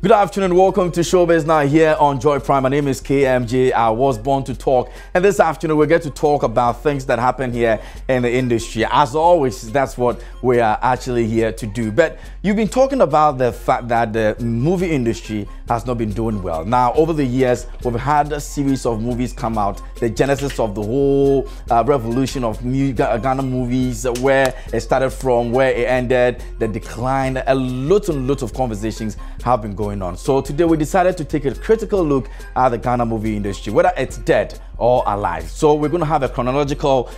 Good afternoon, welcome to Showbiz Now here on Joy Prime. My name is KMJ. I was born to talk, and this afternoon we get to talk about things that happen here in the industry. As always, that's what we are actually here to do. But you've been talking about the fact that the movie industry has not been doing well. Now, over the years, we've had a series of movies come out, the genesis of the whole revolution of Ghana movies, where it started from, where it ended, the decline. A lot and lots of conversations have been going on. So today we decided to take a critical look at the Ghana movie industry, whether it's dead or alive. So we're going to have a chronological,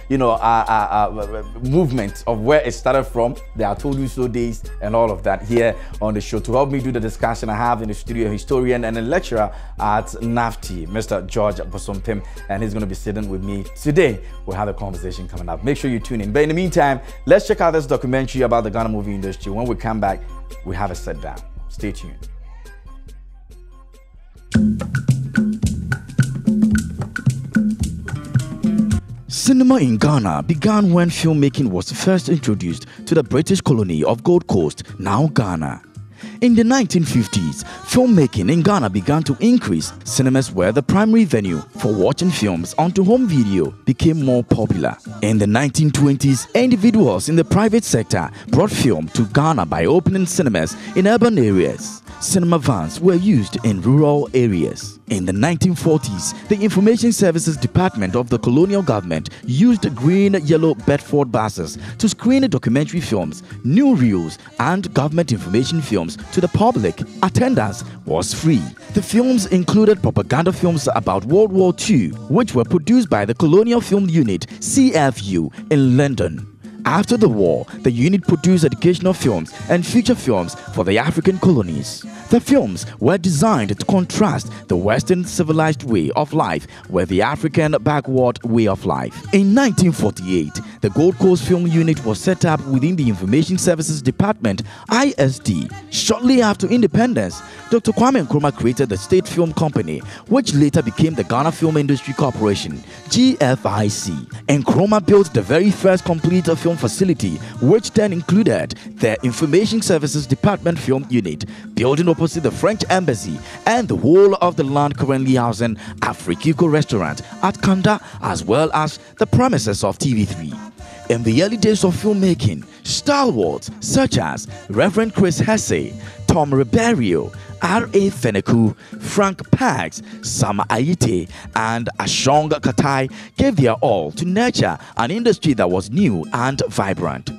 movement of where it started from, the I Told You So days and all of that here on the show. To help me do the discussion, I have in the studio a historian and a lecturer at NAFTI, Mr. George Bosompim, and he's going to be sitting with me today. We'll have a conversation coming up. Make sure you tune in. But in the meantime, let's check out this documentary about the Ghana movie industry. When we come back, we have a sit down. Stay tuned. Cinema in Ghana began when filmmaking was first introduced to the British colony of Gold Coast, now Ghana. In the 1950s, filmmaking in Ghana began to increase. Cinemas were the primary venue for watching films onto home video became more popular. In the 1920s, individuals in the private sector brought film to Ghana by opening cinemas in urban areas. Cinema vans were used in rural areas. In the 1940s, the Information Services Department of the colonial government used green-yellow Bedford buses to screen documentary films, new reels, and government information films to the public. Attendance was free. The films included propaganda films about World War II, which were produced by the Colonial Film Unit (CFU) in London. After the war, the unit produced educational films and feature films for the African colonies. The films were designed to contrast the Western civilized way of life with the African backward way of life. In 1948, the Gold Coast Film Unit was set up within the Information Services Department (ISD). Shortly after independence, Dr. Kwame Nkrumah created the State Film Company, which later became the Ghana Film Industry Corporation (GFIC). Nkrumah built the very first complete film facility, which then included the Information Services Department Film Unit, building opposite the French Embassy, and the whole of the land currently housing Afrikiko Restaurant at Kanda, as well as the premises of TV3. In the early days of filmmaking, stalwarts such as Reverend Chris Hesse, Tom Ribeiro, R.A. Feneku, Frank Pags, Sam Aite, and Ashong Katai gave their all to nurture an industry that was new and vibrant.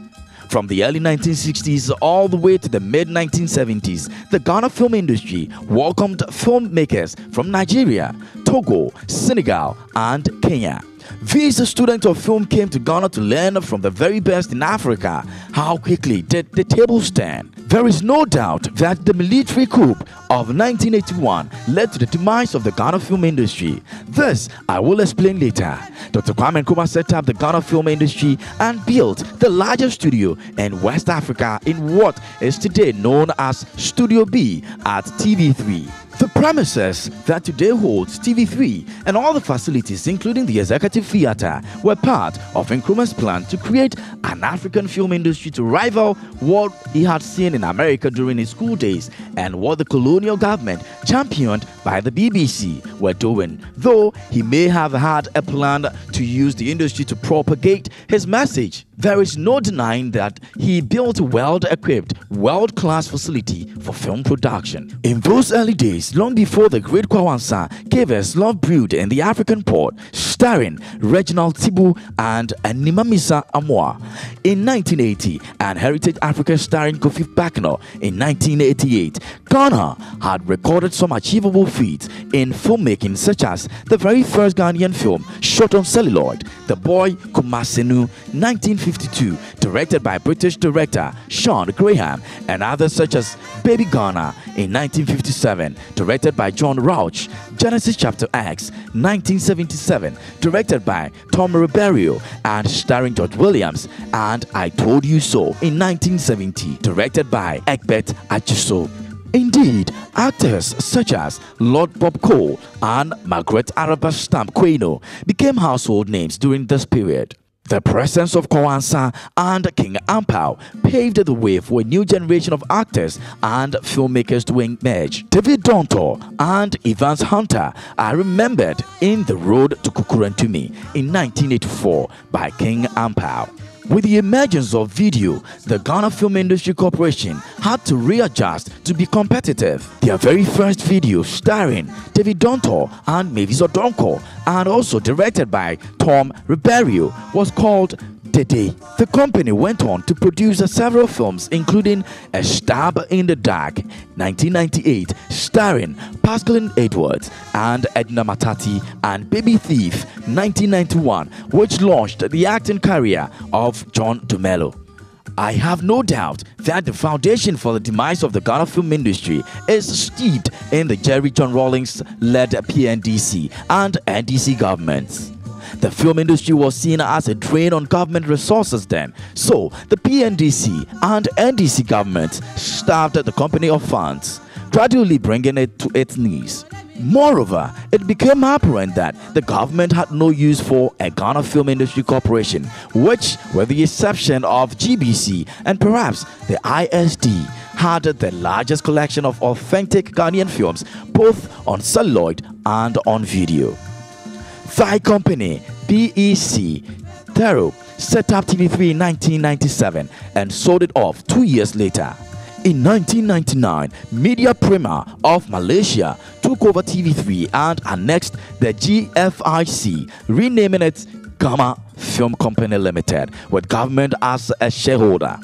From the early 1960s all the way to the mid-1970s, the Ghana film industry welcomed filmmakers from Nigeria, Togo, Senegal, and Kenya. These students of film came to Ghana to learn from the very best in Africa. How quickly did the tables turn? There is no doubt that the military coup of 1981 led to the demise of the Ghana film industry. This I will explain later. Dr. Kwame Nkrumah set up the Ghana film industry and built the largest studio in West Africa in what is today known as Studio B at TV3. The premises that today holds TV3 and all the facilities, including the Executive Theatre, were part of Nkrumah's plan to create an African film industry to rival what he had seen in America during his school days and what the colonial government, championed by the BBC, were doing. Though he may have had a plan to use the industry to propagate his message, there is no denying that he built a well-equipped, world-class facility for film production. In those early days, long before the great Kwawansa gave us Love Brewed in the African Port, starring Reginald Tibu and Animamisa Amoa in 1980, and Heritage Africa starring Kofi Bakano in 1988, Ghana had recorded some achievable feats in filmmaking, such as the very first Ghanaian film shot on celluloid, The Boy Kumasenu, 1952, directed by British director Sean Graham, and others such as Baby Ghana in 1957, directed by John Rauch, Genesis Chapter X, 1977, directed by Tom Ribeiro and starring George Williams, and I Told You So in 1970, directed by Egbert Achiso. Indeed, actors such as Lord Bob Cole and Margaret Araba Stamp Queno became household names during this period. The presence of Kowansa and King Ampao paved the way for a new generation of actors and filmmakers to emerge. David Donto and Evans Hunter are remembered in The Road to Kukurantumi in 1984 by King Ampao. With the emergence of video, the Ghana Film Industry Corporation had to readjust to be competitive. Their very first video, starring David Donto and Mavis Odonko, and also directed by Tom Ribeiro, was called Dede. The company went on to produce several films, including A Stab in the Dark, 1998, starring Pascaline Edwards and Edna Matati, and Baby Thief, 1991, which launched the acting career of John Dumelo. I have no doubt that the foundation for the demise of the Ghana film industry is steeped in the Jerry John Rawlings-led PNDC and NDC governments. The film industry was seen as a drain on government resources then, so the PNDC and NDC governments starved the company of funds, gradually bringing it to its knees. Moreover, it became apparent that the government had no use for a Ghana Film Industry Corporation, which, with the exception of GBC and perhaps the ISD, had the largest collection of authentic Ghanaian films, both on celluloid and on video. Thai company BEC Thero set up TV3 in 1997 and sold it off 2 years later. In 1999, Media Prima of Malaysia took over TV3 and annexed the GFIC, renaming it Gamma Film Company Limited, with government as a shareholder.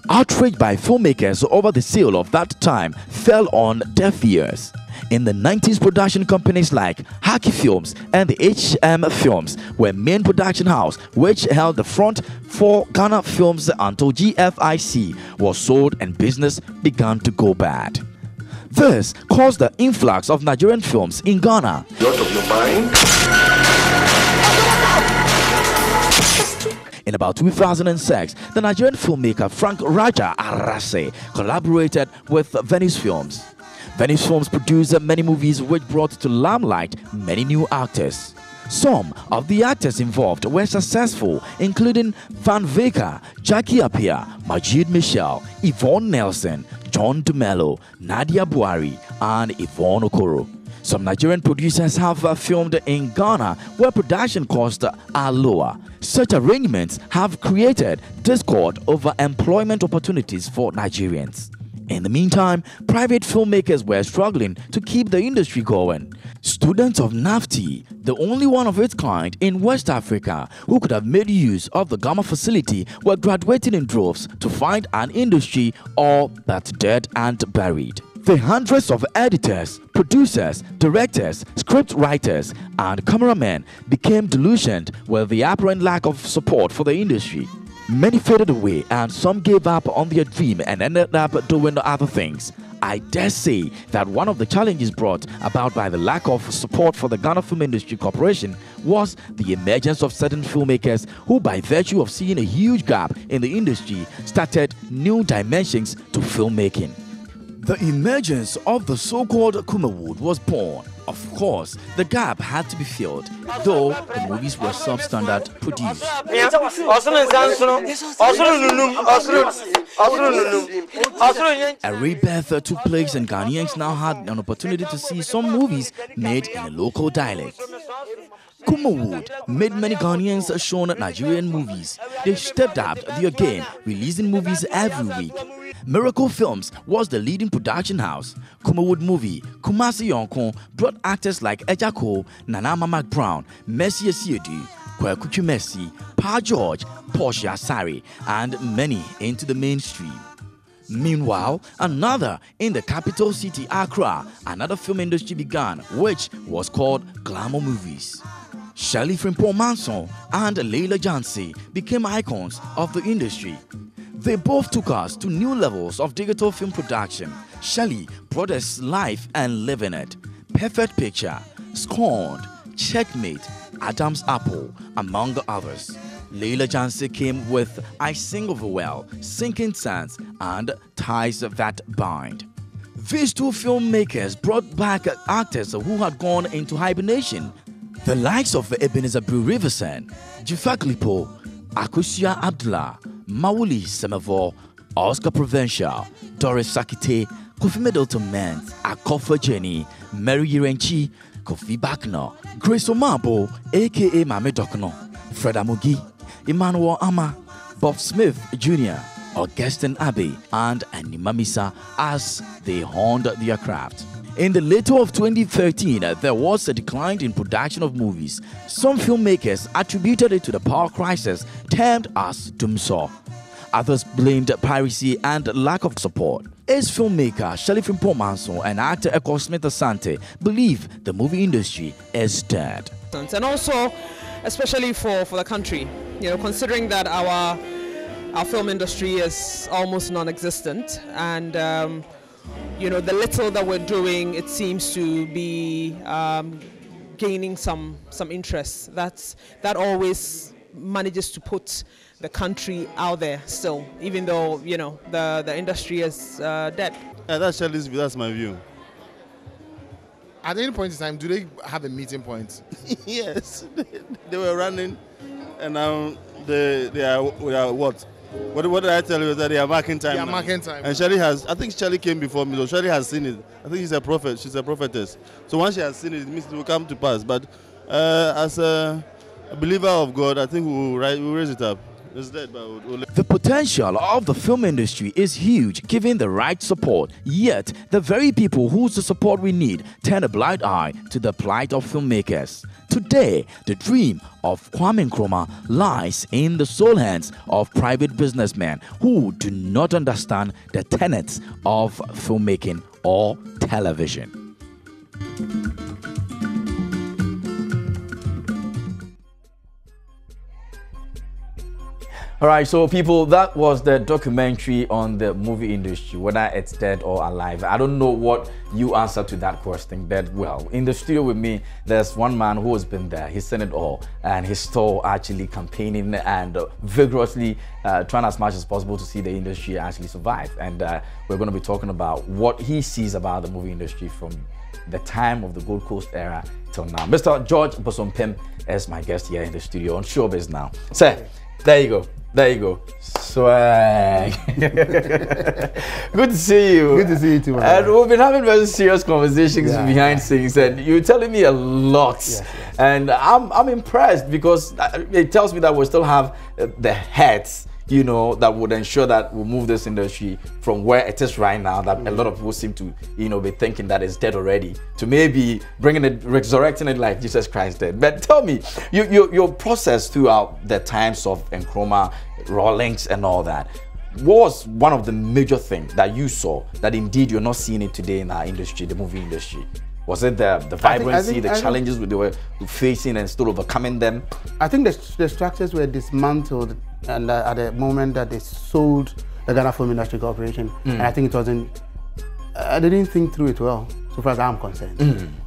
Outrage by filmmakers over the sale of that time fell on deaf ears. In the 90s, production companies like Haki Films and the HM Films were main production house which held the front for Ghana films until GFIC was sold and business began to go bad. This caused the influx of Nigerian films in Ghana. Out of your mind? In about 2006, the Nigerian filmmaker Frank Raja Arase collaborated with Venice Films. Venice Films produced many movies which brought to limelight many new actors. Some of the actors involved were successful, including Van Veka, Jackie Appiah, Majid Michel, Yvonne Nelson, John Dumelo, Nadia Buhari, and Yvonne Okoro. Some Nigerian producers have filmed in Ghana where production costs are lower. Such arrangements have created discord over employment opportunities for Nigerians. In the meantime, private filmmakers were struggling to keep the industry going. Students of NAFTI, the only one of its kind in West Africa who could have made use of the Gamma facility, were graduating in droves to find an industry all but dead and buried. The hundreds of editors, producers, directors, script writers, and cameramen became disillusioned with the apparent lack of support for the industry. Many faded away and some gave up on their dream and ended up doing other things. I dare say that one of the challenges brought about by the lack of support for the Ghana Film Industry Corporation was the emergence of certain filmmakers who, by virtue of seeing a huge gap in the industry, started new dimensions to filmmaking. The emergence of the so-called Kumawood was born. Of course, the gap had to be filled, though the movies were substandard produced. A rebirth took place and Ghanaians now had an opportunity to see some movies made in a local dialect. Kumawood made many Ghanaians shown Nigerian movies. They stepped up their game, releasing movies every week. Miracle Films was the leading production house. Kumawood movie Kumasi Yonkon brought actors like Ejako, Nana Mama Brown, Mercy Asiedu, Kwekuchi Mercy, Pa George, Portia Asari, and many into the mainstream. Meanwhile, another in the capital city, Accra, another film industry began, which was called Glamour Movies. Shirley Frimpong Manson and Leila Jansi became icons of the industry. They both took us to new levels of digital film production. Shirley brought us life and live in it. Perfect Picture, Scorned, Checkmate, Adam's Apple, among others. Leila Jansi came with I Sing Over Well, Sinking Sands, and Ties That Bind. These two filmmakers brought back actors who had gone into hibernation. The likes of Ebenezer Brew Riverson, Jifaklipo, Akusia Abdullah, Mawuli Semevo, Oscar Provincial, Doris Sakite, Kofi Middleton Mens, Akofa Jenny, Mary Yirenchi, Kofi Bakno, Grace Omabo, aka Mame Dokno, Fred Amugi, Emmanuel Ama, Bob Smith Jr., Augustine Abbey, and Animamisa as they honed their craft. In the latter of 2013, there was a decline in production of movies. Some filmmakers attributed it to the power crisis termed as doomsaw. Others blamed piracy and lack of support. As filmmaker Shelley Frimpong-Manso and actor Eko Smith Asante believe the movie industry is dead. And also, especially for the country, considering that our film industry is almost non-existent, and the little that we're doing, it seems to be gaining some interest. That always manages to put the country out there still, even though the industry is dead. Yeah, that's my view. At any point in time, do they have a meeting point? Yes, they were running, and now they are what? What did I tell you? That they are marking time. They are marking time. And I think Shelley came before me, so Shelley has seen it. I think she's a prophet. She's a prophetess. So once she has seen it, it means it will come to pass. But as a believer of God, I think we'll raise it up. It's dead, but we'll... The potential of the film industry is huge given the right support, yet the very people whose support we need turn a blind eye to the plight of filmmakers. Today, the dream of Kwame Nkrumah lies in the sole hands of private businessmen who do not understand the tenets of filmmaking or television. All right, so people, that was the documentary on the movie industry, whether it's dead or alive. I don't know what you answer to that question, but well, in the studio with me, there's one man who has been there. He's seen it all, and he's still actually campaigning and vigorously trying as much as possible to see the industry actually survive. And we're going to be talking about what he sees about the movie industry from the time of the Gold Coast era till now. Mr. George Bosompem is my guest here in the studio on Showbiz Now. Sir, there you go. There you go. Swag. Good to see you. Good to see you too, man. And we've been having very serious conversations behind scenes, and you're telling me a lot. Yes. And I'm impressed because it tells me that we still have the heads, that would ensure that we move this industry from where it is right now, that a lot of people seem to, be thinking that it's dead already, to maybe bringing it, resurrecting it like Jesus Christ did. But tell me, your process throughout the times of Nkrumah, Rawlings and all that, what was one of the major things that you saw that indeed you're not seeing it today in our industry, the movie industry? Was it the vibrancy, the challenges they were facing and still overcoming them? I think the structures were dismantled, and at the moment that they sold the Ghana Film Industry Corporation, and I think it wasn't. I didn't think through it well, so far as I'm concerned.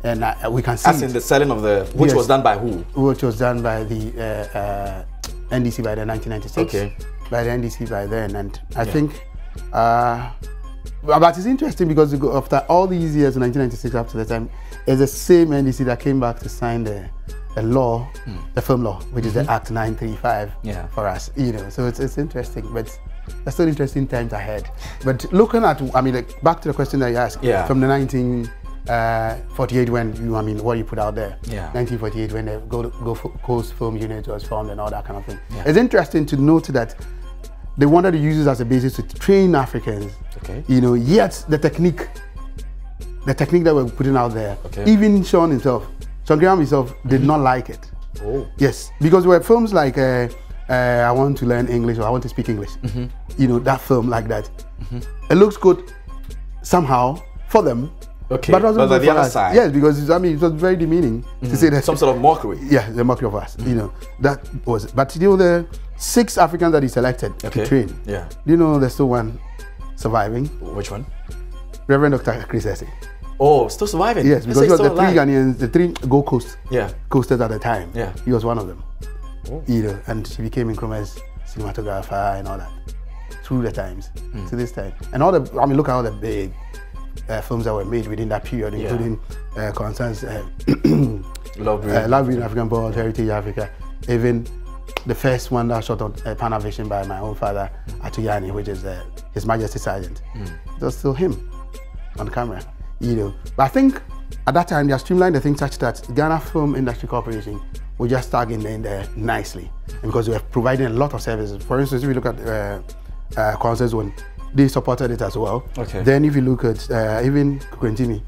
And we can see. As in the selling of which was done by who? Which was done by the NDC by the 1996. Okay. By the NDC by then, and I think. But it's interesting because after all these years, 1996 up to the time, it's the same NDC that came back to sign the law, the film law, which is the Act 935 for us. So it's interesting, but there's still interesting times ahead. But looking at, back to the question that you asked, from the 1948 when what you put out there, 1948 when the Gold Coast Film Unit was formed and all that kind of thing. It's interesting to note that they wanted to use it as a basis to train Africans. Okay. Yet the technique that we're putting out there, even Sean Graham himself did not like it. Oh. Yes, because there were films like I Want to Learn English or I Want to Speak English. That film like that. It looks good somehow for them. Okay. But it wasn't but good the for other us. side. Yes, because it was very demeaning to say that. Some sort of mockery. Yeah, the mockery of us. That was it. But the 6 Africans that he selected to train. Yeah. There's still one surviving. Which one? Reverend Dr. Chris Essie. Oh, still surviving? Yes, because he was the 3 Ghanaians, the 3 Gold Coast coasters at the time. Yeah. He was one of them. Oh. And she became Nkrumah's cinematographer and all that through the times to this time. And look at all the big films that were made within that period, including Constance, Love Reading African Board, Heritage Africa, even the first one that shot on Panavision by my own father, Atuyani, which is His Majesty Sergeant. It was still him on camera, you know. But I think at that time they streamlined the thing such that Ghana Film Industry Corporation was just tagging in there nicely, and because we were providing a lot of services. For instance, if you look at concerts when they supported it as well. Okay. Then if you look at even Kwentini,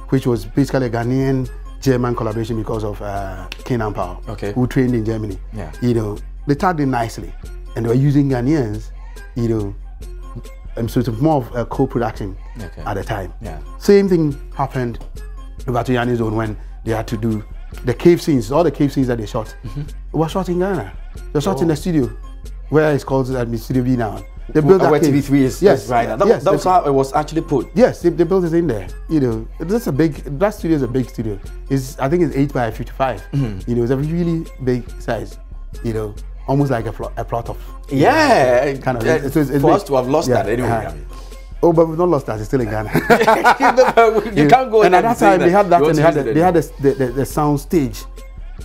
which was basically a Ghanaian German collaboration because of Kenan Powell, who trained in Germany. Yeah. You know, they tagged in nicely, and they were using Ghanaians, you know, and so it's more of a co-production at the time. Yeah. Same thing happened with Atuyani's own when they had to do the cave scenes. All the cave scenes that they shot were shot in Ghana. They were shot in the studio, where it's called Studio B now. They built that where TV3 is right now. That was how it was actually put. Yes, they built it in there. You know, that studio is a big studio. I think it's 8 by 55. You know, it's a really big size. You know, almost like a plot of. Yeah, kind of. It's for us to have lost that anyway. Oh, but we've not lost that. It's still in Ghana. You can't go. And at that time, they had that, and they had the sound stage.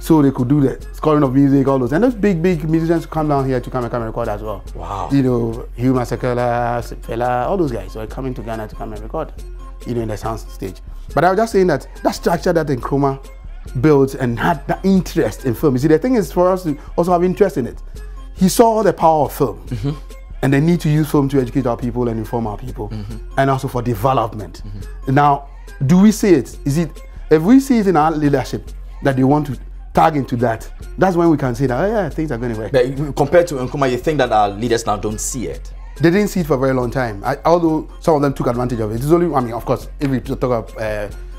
So they could do the scoring of music, all those. And those big musicians come down here to come and record as well. Wow. You know, Hugh Masekela, Fela, all those guys were coming to Ghana to come and record, you know, in the sound stage. But I was just saying that structure that Nkrumah built and had that interest in film. You see, the thing is for us to also have interest in it. He saw the power of film and the need to use film to educate our people and inform our people, and also for development. Now, do we see it? If we see it in our leadership that they want to tag into that, that's when we can say that, oh yeah, things are going to work. But compared to Nkrumah, you think that our leaders now don't see it? They didn't see it for a very long time. Although some of them took advantage of it. It's only, I mean, of course, if we talk about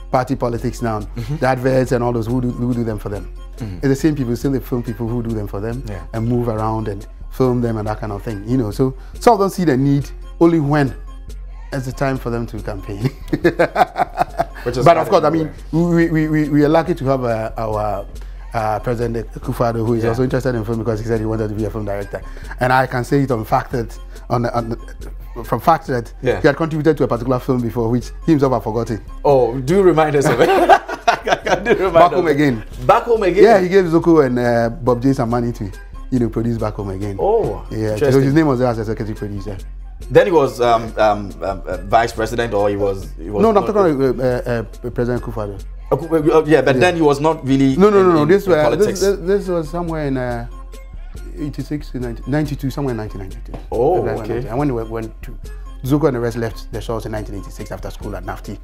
party politics now, the adverts and all those, who do them for them? It's the same people, still the film people who do them for them and move around and film them and that kind of thing, you know. So some of them see the need only when it's the time for them to campaign. But of course, I mean, we are lucky to have our President Akufo-Addo, who is also interested in film because he said he wanted to be a film director. And I can say it from fact that he had contributed to a particular film before, which he himself had forgotten. Oh, do remind us of it. Back Home Again. Back Home Again? Yeah, he gave Zuko and Bob J some money to, you know, produce Back Home Again. Oh, yeah. So his name was there as a executive producer. Then he was vice president, or he was no, I'm talking about President Akufo-Addo. Yeah, but then he was not really. No. This was somewhere in 86, 92, somewhere in 1992. Oh, okay. And when they went to Zuko and the rest left the shows in 1986 after school at NAFTI,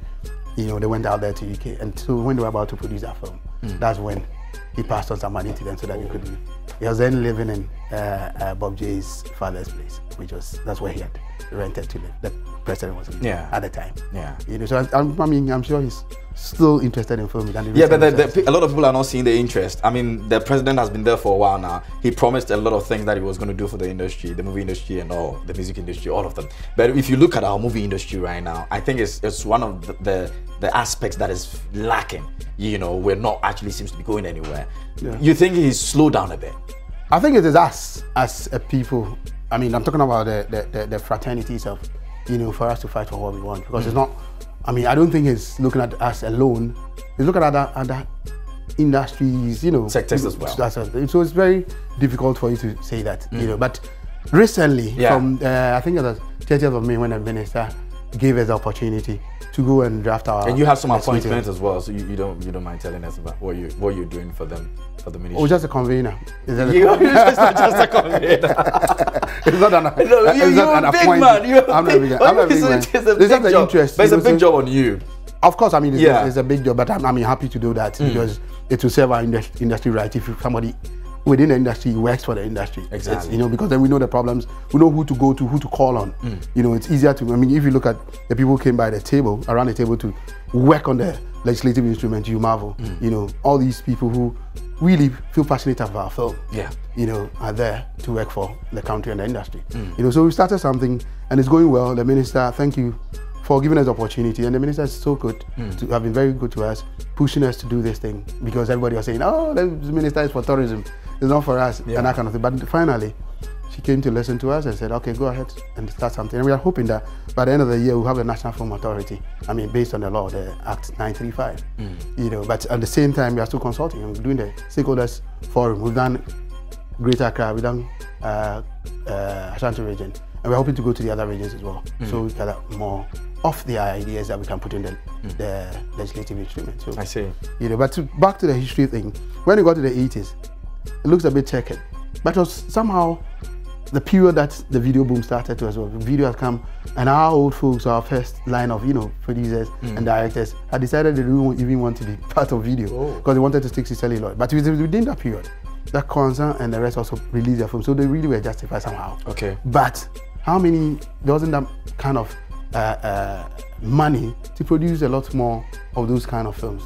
you know, they went out there to UK, and so when they were about to produce that film, that's when he passed on some money to them so that he could. He was then living in Bob J's father's place, that's where he had rented to live. The president was living at the time. Yeah, you know. So I'm sure he's still interested in film. Yeah, but a lot of people are not seeing the interest. I mean, the president has been there for a while now. He promised a lot of things that he was going to do for the industry, the movie industry and all, the music industry, all of them. But if you look at our movie industry right now, I think it's one of the aspects that is lacking. You know, we're not actually seems to be going anywhere. Yeah. You think he's slowed down a bit? I think it is us as a people. I mean, I'm talking about the fraternities of, you know, for us to fight for what we want, because it's not. I mean, I don't think he's looking at us alone. He's looking at other industries, you know, sectors as well. So it's very difficult for you to say that, you know. But recently, from I think it was 30th of May, when the minister gave us the opportunity to go and draft our. And you have some appointments as well, so you don't mind telling us about what you're doing for them, for the ministry. Oh, just a convener. It's not just a convener. It's not an appointment. You're a big man. I'm not a big man. It's just an interest. But it's a big job on you. Of course, I mean, it's a big job, but I'm happy to do that because it will serve our industry right. If somebody within the industry works for the industry, exactly, you know, because then we know the problems, we know who to go to, who to call on. You know, it's easier to. I mean, if you look at the people who came by the table, around the table to work on the legislative instrument, you marvel. You know, all these people who really feel passionate about film, you know, are there to work for the country and the industry. You know, so we started something and it's going well. The minister, thank you for giving us the opportunity, and the minister is so good to have been very good to us, pushing us to do this thing, because everybody was saying, oh, the minister is for tourism, it's not for us, and that kind of thing. But finally, she came to listen to us and said, okay, go ahead and start something. And we are hoping that by the end of the year, we'll have a National Film Authority, I mean, based on the law, the Act 935, you know, but at the same time, we are still consulting and doing the stakeholders forum. We've done Greater Accra, we've done Ashanti region, and we're hoping to go to the other regions as well. So we gather more of the ideas that we can put in the legislative instrument. So I see. You know, but back to the history thing, when we got to the 80s, it looks a bit checkered, but it was somehow the period that the video boom started to as well. The video has come, and our old folks, our first line of producers and directors, had decided they didn't even want to be part of video because they wanted to stick to celluloid. But within that period, that concern and the rest also released their film, so they really were justified somehow. Okay. But how many? There wasn't that kind of money to produce a lot more of those kind of films,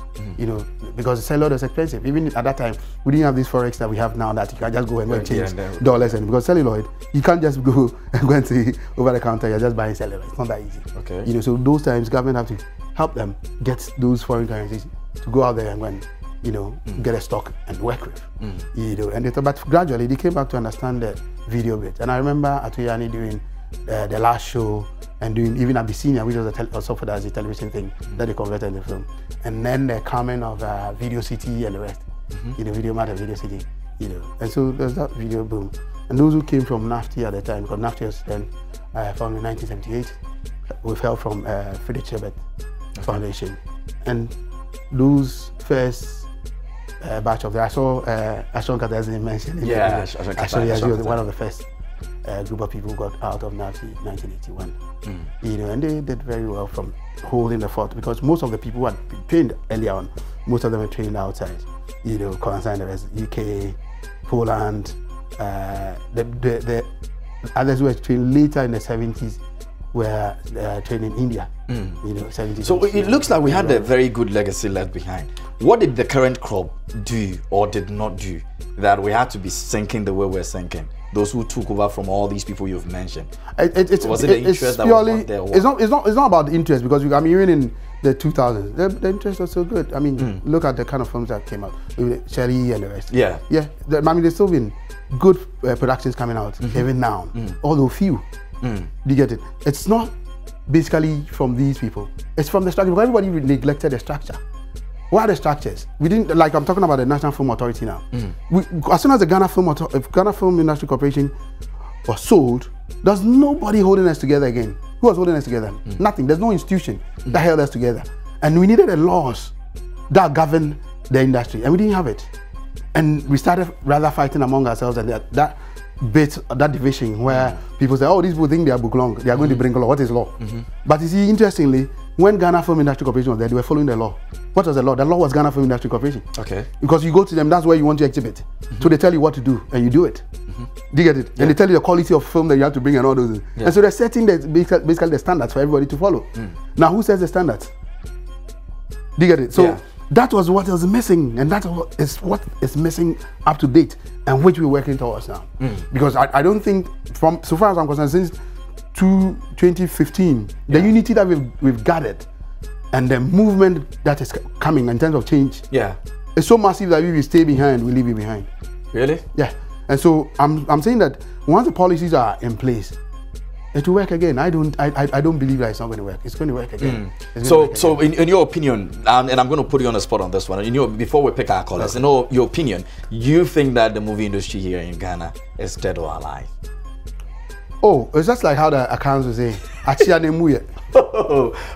because the celluloid was expensive. Even at that time, we didn't have this forex that we have now that you can just go and change dollars, and because celluloid, you can't just go and go and see over the counter. You're just buying celluloid. It's not that easy. Okay. So those times, government have to help them get those foreign currencies to go out there and go and get a stock and work with. But gradually they came back to understand the video bit. And I remember Atuyani doing the last show and doing even Abyssinia, which was also for as a television thing that they converted into film. And then the coming of Video City and the rest, Video Mart and Video City, And so there's that video boom. And those who came from NAFTI at the time, because NAFTI was then founded in 1978, with help from Friedrich Ebert Foundation. And those first batch of them, I saw Ashon Katazin mentioned. Yeah, Ashon was one of the first group of people who got out of NAFTI in 1981. And they did very well from holding the fort, because most of the people who had been trained earlier on, most of them were trained outside. Concerned the rest, UK, Poland, the others who were trained later in the 70s were trained in India. 70s. So it looks like we had a very good legacy left behind. What did the current crop do or did not do that we had to be sinking the way we're sinking? Those who took over from all these people you've mentioned. Was it the interest that was not there? It's not about the interest, because even in the 2000s, the interest was so good. I mean, look at the kind of films that came out, Sherry and the rest. Yeah. There's still been good productions coming out even now, although few. Do you get it? It's not basically from these people. It's from the structure, because everybody neglected the structure. What are the structures? We didn't, like I'm talking about the National Film Authority now. As soon as the Ghana Film Industry Corporation was sold, there's nobody holding us together again. Who was holding us together? Nothing. There's no institution that held us together. And we needed the laws that govern the industry, and we didn't have it. And we started rather fighting among ourselves, and that division where people say, oh, these people think they are book long, they are going to bring law. What is law? But you see, interestingly, when Ghana Film Industry Corporation was there, they were following the law. What was the law? The law was Ghana Film Industry Corporation. Okay. Because you go to them, that's where you want to exhibit. So they tell you what to do, and you do it. Do you get it? And they tell you the quality of film that you have to bring and all those. And so they're setting basically the standards for everybody to follow. Now, who sets the standards? Do you get it? So that was what was missing, and that is what is missing up to date, and which we're working towards now. Because I don't think, from so far as I'm concerned, since 2015, the unity that we've gathered and the movement that is coming in terms of change is so massive that we will stay behind, we leave it behind. Really? Yeah. And so I'm saying that once the policies are in place, it will work again. I don't believe that it's not going to work. It's going to work again. So in your opinion, and I'm going to put you on the spot on this one, before we pick our callers, in your opinion, you think that the movie industry here in Ghana is dead or alive? Oh, it's just like how the accounts will say,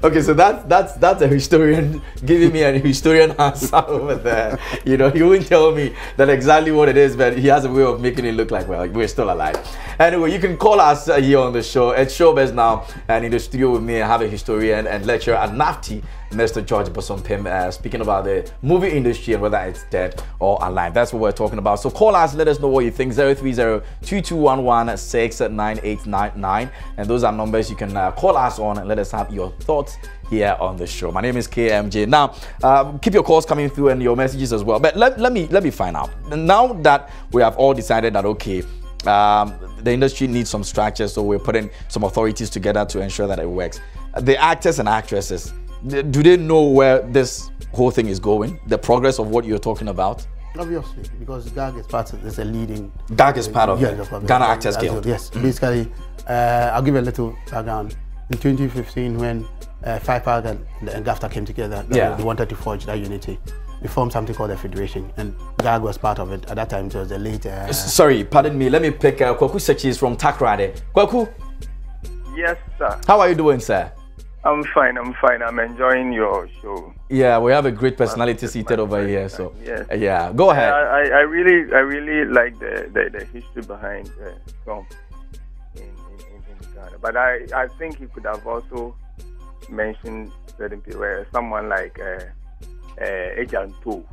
okay, so that's a historian giving me a historian answer over there. He won't tell me that exactly what it is, but he has a way of making it look like, well, we're still alive. Anyway, you can call us here on the show at Showbiz Now, and in the studio with me, I have a historian and lecturer at NAFTI, Mr. George Bosompim, speaking about the movie industry and whether it's dead or alive. That's what we're talking about. So call us, let us know what you think. 030-2211-69899, and those are numbers you can call us on and let us have your thoughts here on the show. My name is KMJ. Now, keep your calls coming through and your messages as well. But let me find out. Now that we have all decided that, okay, the industry needs some structure, so we're putting some authorities together to ensure that it works. The actors and actresses, do they know where this whole thing is going? The progress of what you're talking about? Obviously, because GAG is part of, is a leading. GAG is part of Ghana Actors Guild. Yes, basically, I'll give a little background. In 2015, when FIPAG and GAFTA came together, they wanted to forge that unity. we formed something called the Federation, and Gag was part of it. At that time, it was the late... Sorry, pardon me. Let me pick Kwaku Sekis from Takrade. Kwaku? Yes, sir. How are you doing, sir? I'm fine. I'm enjoying your show. Yeah, we have a great personality seated over here. So, yeah, go ahead. I really like the history behind film in Ghana. But I think he could have also mentioned certain people, someone like Ejanto.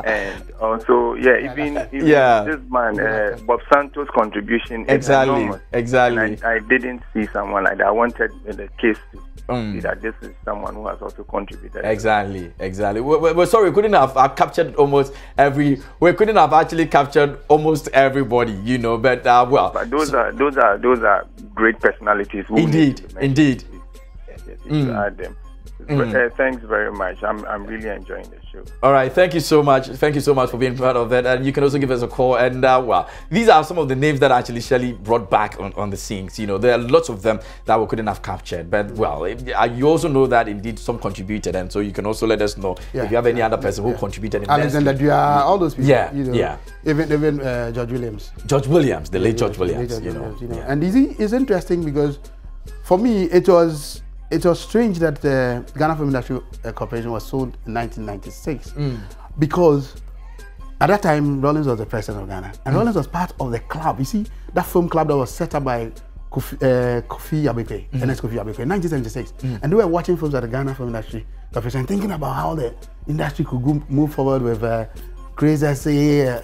And also, even this man, Bob Santos' contribution is enormous. Exactly. I didn't see someone like that. I wanted the case to see that this is someone who has also contributed. Exactly. We're sorry, we couldn't have captured almost every. We couldn't have actually captured almost everybody, But But those are great personalities. Indeed. Yes, you add them. Thanks very much. I'm really enjoying the show. All right, thank you so much. Thank you so much for being part of that. And you can also give us a call. And these are some of the names that actually Shirley brought back on the scenes. There are lots of them that we couldn't have captured. But you also know that indeed some contributed, and so you can also let us know if you have any other person who contributed. In Alexander Dua, all those people. Even George Williams. George Williams, the late George Williams. And it's interesting because for me it was strange that the Ghana Film Industry Corporation was sold in 1996 because at that time Rollins was the president of Ghana, and Rollins was part of the club. You see, that film club that was set up by Kofi Abeke, Ernest Kofi Abeke in 1976, and they were watching films at the Ghana Film Industry Corporation, thinking about how the industry could move forward with Crazy SA.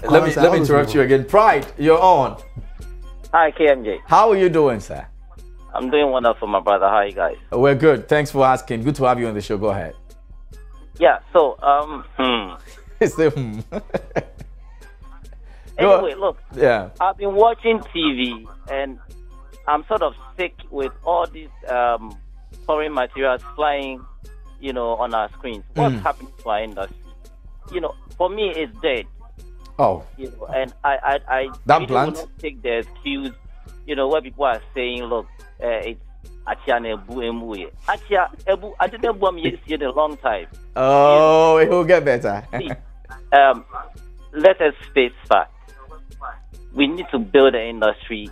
Let me interrupt you again. Pride, you're on. Hi, KMJ. How are you doing, sir? I'm doing wonderful, my brother. How are you guys? We're good. Thanks for asking. Good to have you on the show. Go ahead. Yeah, so, Anyway, look. Yeah. I've been watching TV, and I'm sort of sick with all these foreign materials flying, on our screens. What's happening to our industry? For me, it's dead. Oh. And I that really will not take the excuse, where people are saying, look, it's Achia Nebu Emuye. Achia Ebu, I didn't know me in a long time. Oh, it will get better. See, let us face fact. We need to build an industry,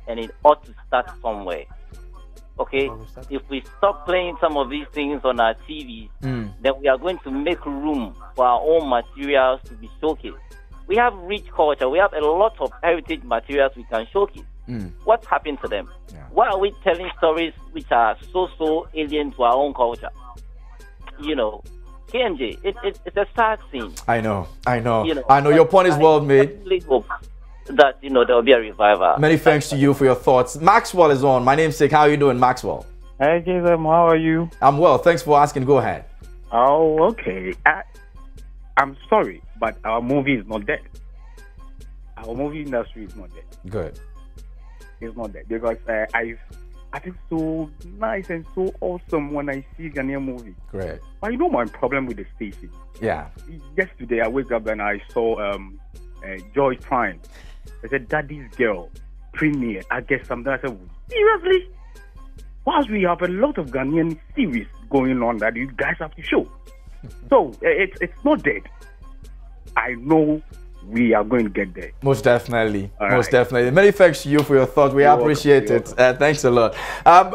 and it ought to start somewhere. Okay? If we stop playing some of these things on our TVs, then we are going to make room for our own materials to be showcased. We have rich culture. We have a lot of heritage materials we can showcase. What happened to them? Why are we telling stories which are so alien to our own culture? KMJ, it's a sad scene. I know. Your point is well made. I hope that there will be a revival. Many thanks to you for your thoughts. Maxwell is on. My name's Sick. How are you doing, Maxwell? Hey, Jason. How are you? I'm well. Thanks for asking. Go ahead. Oh, okay. I'm sorry, but our movie is not dead. Our movie industry is not dead. Good. It's not dead because I think so nice and so awesome when I see Ghanaian movie. Great. But my problem with the station. Yeah. Yesterday I woke up and I saw Joy Prime. I said, Daddy's Girl premiere. I guess something. I said, seriously? Whilst we have a lot of Ghanaian series going on that you guys have to show. So it's not dead. I know we are going to get there. Most definitely. Definitely. Many thanks to you for your thoughts. We appreciate it. Thanks a lot.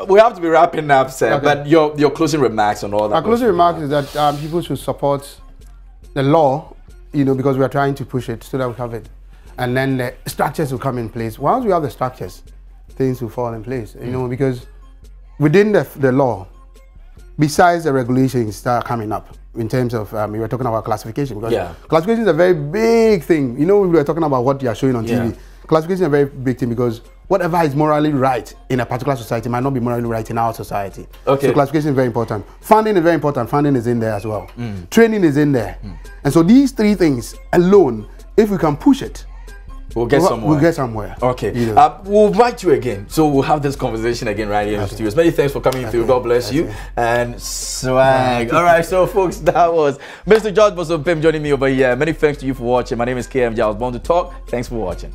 We have to be wrapping up, sir. Okay. But your closing remarks on all that. My closing remark is that people should support the law, because we are trying to push it so that we have it. And then the structures will come in place. Once we have the structures, things will fall in place, because within the law, besides the regulations that are coming up, in terms of, we were talking about classification, because classification is a very big thing. We were talking about what you are showing on TV. Classification is a very big thing because whatever is morally right in a particular society might not be morally right in our society. Okay. So classification is very important. Funding is very important. Funding is in there as well. Training is in there. And so these three things alone, if we can push it, we'll get somewhere. Okay. We'll invite you again. So we'll have this conversation again right here in the studios. Many thanks for coming through. God bless you. And swag. All right, so folks, that was Mr. George Bosom Pim joining me over here. Many thanks to you for watching. My name is KMJ. I was born to talk. Thanks for watching.